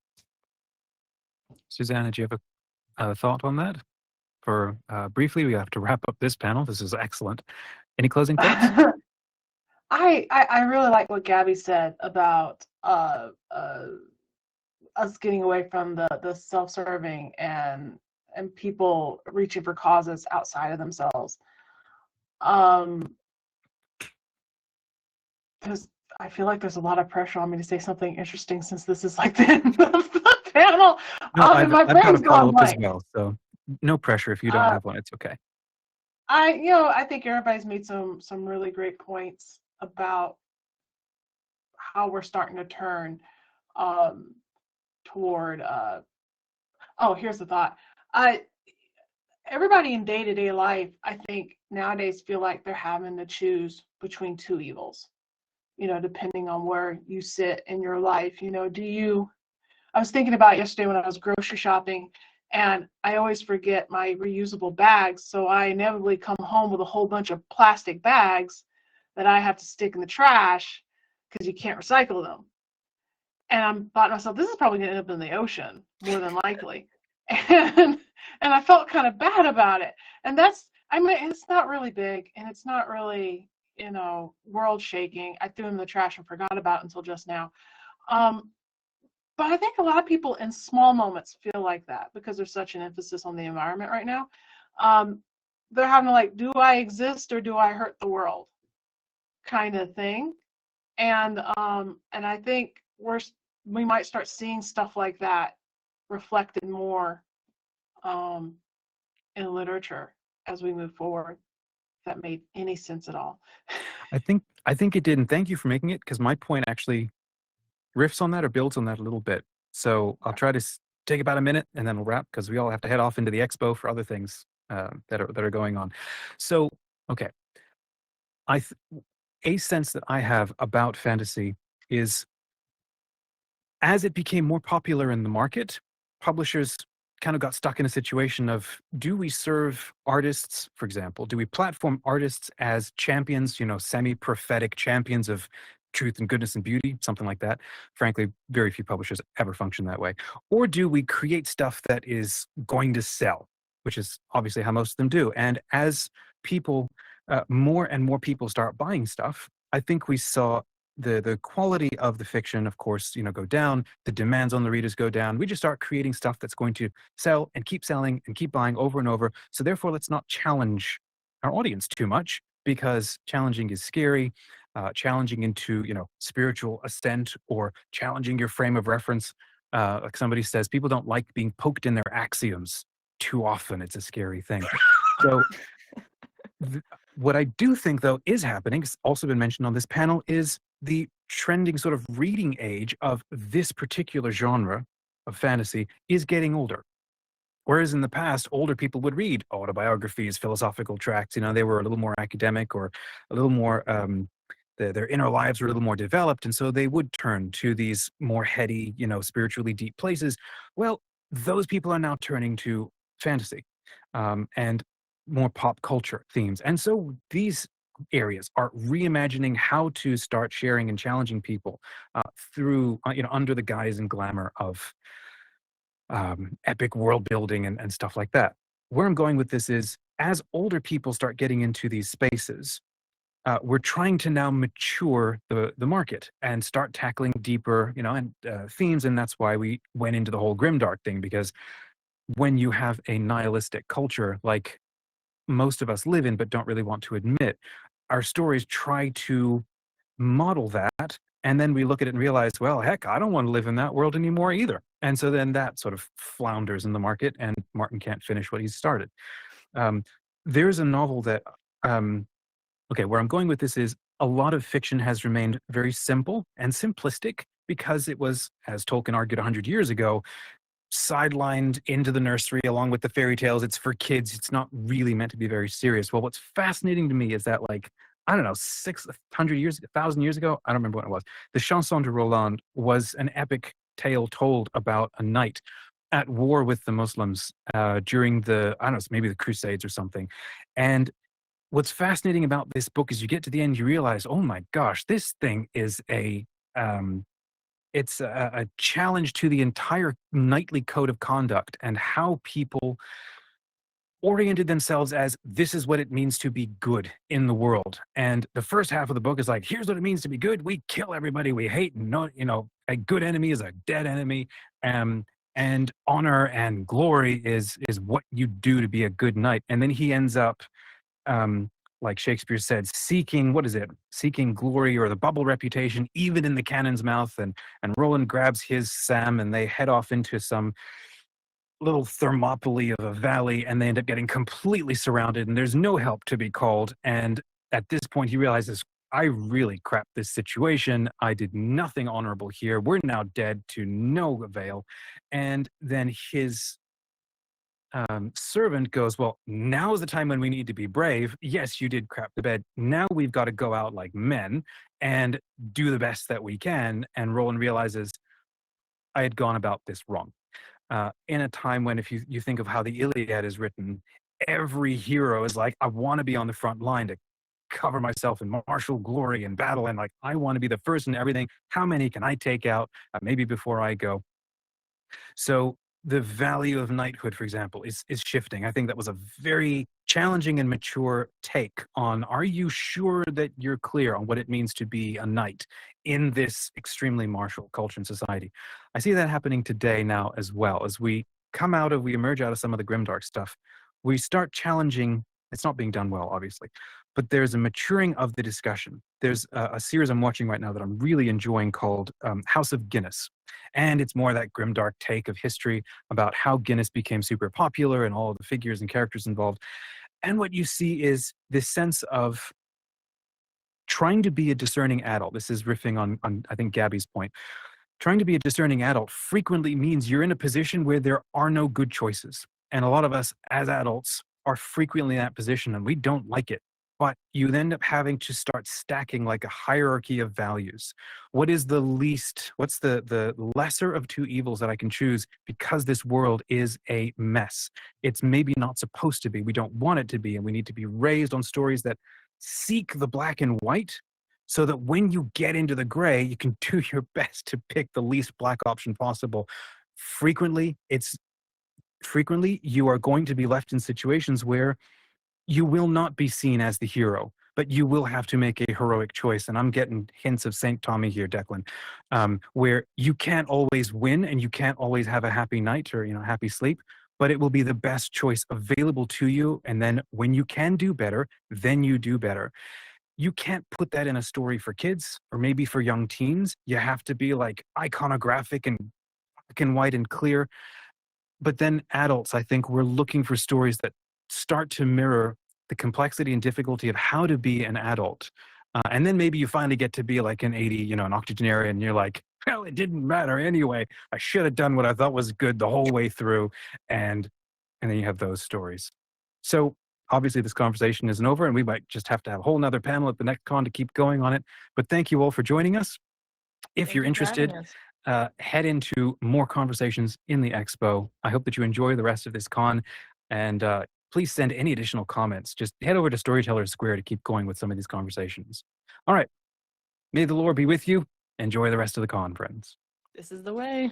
Susanna, do you have a thought on that? For briefly, we have to wrap up this panel. This is excellent. Any closing thoughts? I really like what Gabby said about us getting away from the self-serving and people reaching for causes outside of themselves. Because I feel like there's a lot of pressure on me to say something interesting since this is like the end of the panel. No, And my I've got a brain's gone follow-up as blank. well, so no pressure if you don't have one. It's okay. I think everybody's made some really great points about how we're starting to turn toward here's the thought. Everybody in day-to-day life, I think nowadays feel like they're having to choose between two evils, you know, depending on where you sit in your life. You know, I was thinking about yesterday when I was grocery shopping, and I always forget my reusable bags, so I inevitably come home with a whole bunch of plastic bags that I have to stick in the trash because you can't recycle them. And I'm thought to myself, this is probably going to end up in the ocean, more than likely. And I felt kind of bad about it. And it's not really big, and it's not really, you know, world shaking. I threw them in the trash and forgot about it until just now. But I think a lot of people in small moments feel like that because there's such an emphasis on the environment right now. They're having to like, do I exist or do I hurt the world kind of thing. And I think we might start seeing stuff like that reflected more in literature as we move forward. If that made any sense at all. I think it did, and thank you for making it, because my point actually riffs on that or builds on that a little bit. So I'll try to take about a minute and then we'll wrap, because we all have to head off into the expo for other things that are going on. So, okay. A sense that I have about fantasy is, as it became more popular in the market, publishers kind of got stuck in a situation of, do we serve artists, for example, do we platform artists as champions, you know, semi-prophetic champions of truth and goodness and beauty, something like that? Frankly, very few publishers ever function that way. Or do we create stuff that is going to sell, which is obviously how most of them do. And as people, more and more people start buying stuff, I think we saw the quality of the fiction, of course, you know, go down. The demands on the readers go down. We just start creating stuff that's going to sell and keep selling and keep buying over and over. So therefore, let's not challenge our audience too much, because challenging is scary. Challenging into, you know, spiritual ascent, or challenging your frame of reference. Like somebody says, people don't like being poked in their axioms too often. It's a scary thing. So what I do think, though, is happening, it's also been mentioned on this panel, is the trending sort of reading age of this particular genre of fantasy is getting older. Whereas in the past, older people would read autobiographies, philosophical tracts, you know, they were a little more academic, or a little more, their inner lives were a little more developed. And so they would turn to these more heady, you know, spiritually deep places. Well, those people are now turning to fantasy and more pop culture themes. And so these areas are reimagining how to start sharing and challenging people through, you know, under the guise and glamour of epic world building and stuff like that. Where I'm going with this is, as older people start getting into these spaces, we're trying to now mature the market and start tackling deeper, you know, and themes. And that's why we went into the whole Grimdark thing, because when you have a nihilistic culture like most of us live in but don't really want to admit, our stories try to model that, and then we look at it and realize, well, heck, I don't want to live in that world anymore either. And so then that sort of flounders in the market, and Martin can't finish what he's started. There's a novel that, okay, where I'm going with this is, a lot of fiction has remained very simple and simplistic because it was, as Tolkien argued 100 years ago, sidelined into the nursery along with the fairy tales. It's for kids. It's not really meant to be very serious. Well, what's fascinating to me is that, like, I don't know, 600 years, 1,000 years ago, I don't remember what it was. The Chanson de Roland was an epic tale told about a knight at war with the Muslims during the, I don't know, maybe the Crusades or something. And what's fascinating about this book is you get to the end, you realize, oh my gosh, this thing is it's a challenge to the entire knightly code of conduct and how people oriented themselves as this is what it means to be good in the world. And the first half of the book is like, here's what it means to be good. We kill everybody we hate. And no, you know, a good enemy is a dead enemy. And honor and glory is what you do to be a good knight. And then he ends up, like Shakespeare said, seeking glory or the bubble reputation, even in the cannon's mouth. And Roland grabs his Sam and they head off into some little Thermopylae of a valley, and they end up getting completely surrounded, and there's no help to be called. And at this point, he realizes, I really crapped this situation. I did nothing honorable here. We're now dead to no avail. And then his servant goes, well, now is the time when we need to be brave. Yes, you did crap the bed. Now we've got to go out like men and do the best that we can. And Roland realizes, I had gone about this wrong. In a time when, if you think of how the Iliad is written, every hero is like, I want to be on the front line to cover myself in martial glory and battle, and like, I want to be the first in everything. How many can I take out maybe before I go? So the value of knighthood, for example, is shifting. I think that was a very challenging and mature take on, are you sure that you're clear on what it means to be a knight in this extremely martial culture and society? I see that happening today now as well. As we emerge out of some of the Grimdark stuff, we start challenging, it's not being done well, obviously, but there's a maturing of the discussion. There's a series I'm watching right now that I'm really enjoying called House of Guinness. And it's more that grimdark take of history about how Guinness became super popular and all of the figures and characters involved. And what you see is this sense of trying to be a discerning adult. This is riffing on I think, Gabby's point. Trying to be a discerning adult frequently means you're in a position where there are no good choices. And a lot of us as adults are frequently in that position, and we don't like it. But you end up having to start stacking like a hierarchy of values. What's the lesser of two evils that I can choose because this world is a mess? It's maybe not supposed to be. We don't want it to be. And we need to be raised on stories that seek the black and white so that when you get into the gray, you can do your best to pick the least black option possible. Frequently, you are going to be left in situations where you will not be seen as the hero, but you will have to make a heroic choice. And I'm getting hints of St. Tommy here, Declan, where you can't always win and you can't always have a happy night or, happy sleep, but it will be the best choice available to you. And then when you can do better, then you do better. You can't put that in a story for kids or maybe for young teens. You have to be like iconographic and black and white and clear. But then adults, I think we're looking for stories that start to mirror the complexity and difficulty of how to be an adult. And then maybe you finally get to be like an 80, an octogenarian, and you're like, well, it didn't matter anyway. I should have done what I thought was good the whole way through. And then you have those stories. So obviously this conversation isn't over, and we might just have to have a whole nother panel at the next con to keep going on it. But thank you all for joining us. If you're interested, head into more conversations in the expo. I hope that you enjoy the rest of this con, and please send any additional comments. Just head over to Storyteller Square to keep going with some of these conversations. All right. May the Lord be with you. Enjoy the rest of the con, friends. This is the way.